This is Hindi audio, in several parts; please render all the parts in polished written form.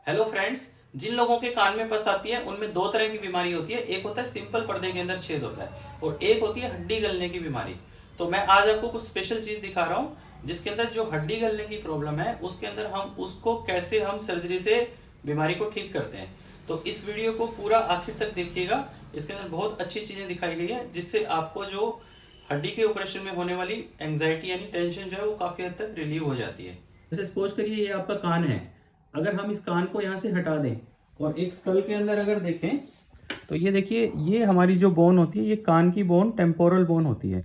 Hello friends. जिन लोगों के कान में पस आती है उनमें दो तरह की बीमारी होती है। एक होता है सिंपल पर्दे के अंदर छेद होता है और एक होती है हड्डी गलने की बीमारी। तो मैं आज आपको कुछ स्पेशल चीज दिखा रहा हूँ जिसके अंदर जो हड्डी गलने की प्रॉब्लम है उसके अंदर हम उसको कैसे हम सर्जरी से बीमारी को ठीक करते हैं। तो इस वीडियो को पूरा आखिर तक देखिएगा। इसके अंदर बहुत अच्छी चीजें दिखाई गई है जिससे आपको जो हड्डी के ऑपरेशन में होने वाली एंजाइटी यानी टेंशन जो है वो काफी हद तक रिलीव हो जाती है। जैसे सपोज करिए ये आपका कान है। अगर हम इस कान को यहाँ से हटा दें और एक स्कल के अंदर अगर देखें तो ये देखिए, ये हमारी जो बोन होती है ये कान की बोन टेम्पोरल बोन होती है।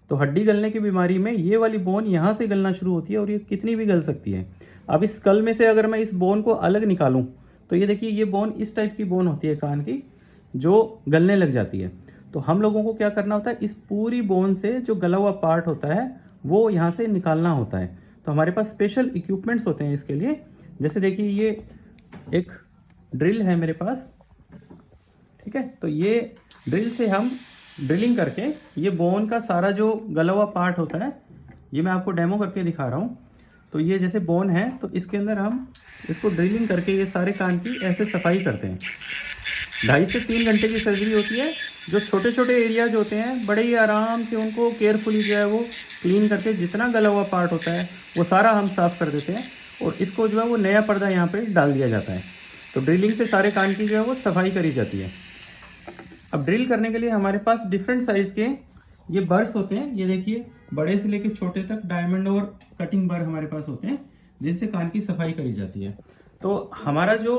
तो हड्डी गलने की बीमारी में ये वाली बोन यहाँ से गलना शुरू होती है और ये कितनी भी गल सकती है। अब इस स्कल में से अगर मैं इस बोन को अलग निकालूं तो ये देखिए, ये बोन इस टाइप की बोन होती है कान की जो गलने लग जाती है। तो हम लोगों को क्या करना होता है, इस पूरी बोन से जो गला हुआ पार्ट होता है वो यहाँ से निकालना होता है। तो हमारे पास स्पेशल इक्विपमेंट्स होते हैं इसके लिए। जैसे देखिए, ये एक ड्रिल है मेरे पास, ठीक है। तो ये ड्रिल से हम ड्रिलिंग करके ये बोन का सारा जो गला हुआ पार्ट होता है ये मैं आपको डेमो करके दिखा रहा हूँ। तो ये जैसे बोन है तो इसके अंदर हम इसको ड्रिलिंग करके ये सारे कान की ऐसे सफाई करते हैं। 2.5 से 3 घंटे की सर्जरी होती है। जो छोटे छोटे एरियाज होते हैं बड़े ही आराम से उनको केयरफुली जो है वो क्लीन करके जितना गला हुआ पार्ट होता है वो सारा हम साफ़ कर देते हैं और इसको जो है वो नया पर्दा यहाँ पे डाल दिया जाता है। तो ड्रिलिंग से सारे कान की जो है वो सफाई करी जाती है। अब ड्रिल करने के लिए हमारे पास डिफरेंट साइज़ के ये बर्स होते हैं। ये देखिए, बड़े से लेके छोटे तक डायमंड और कटिंग बर हमारे पास होते हैं जिनसे कान की सफाई करी जाती है। तो हमारा जो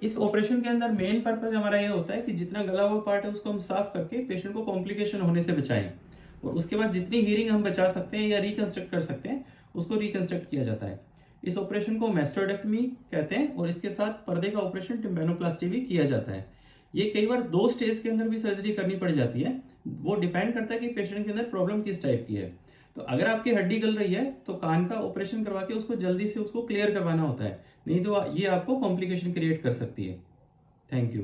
इस ऑपरेशन के अंदर मेन पर्पस हमारा ये होता है कि जितना गला हुआ पार्ट है उसको हम साफ करके पेशेंट को कॉम्प्लिकेशन होने से बचाएं और उसके बाद जितनी हीरिंग हम बचा सकते हैं या रिकंस्ट्रक्ट कर सकते हैं उसको रिकंस्ट्रक्ट किया जाता है। इस ऑपरेशन को मैस्टोडेक्टमी कहते हैं और इसके साथ पर्दे का ऑपरेशन टिम्पैनोप्लास्टी भी किया जाता है। ये कई बार 2 स्टेज के अंदर भी सर्जरी करनी पड़ जाती है। वो डिपेंड करता है कि पेशेंट के अंदर प्रॉब्लम किस टाइप की है। तो अगर आपकी हड्डी गल रही है तो कान का ऑपरेशन करवा के उसको जल्दी से उसको क्लियर करवाना होता है, नहीं तो ये आपको कॉम्प्लिकेशन क्रिएट कर सकती है। Thank you.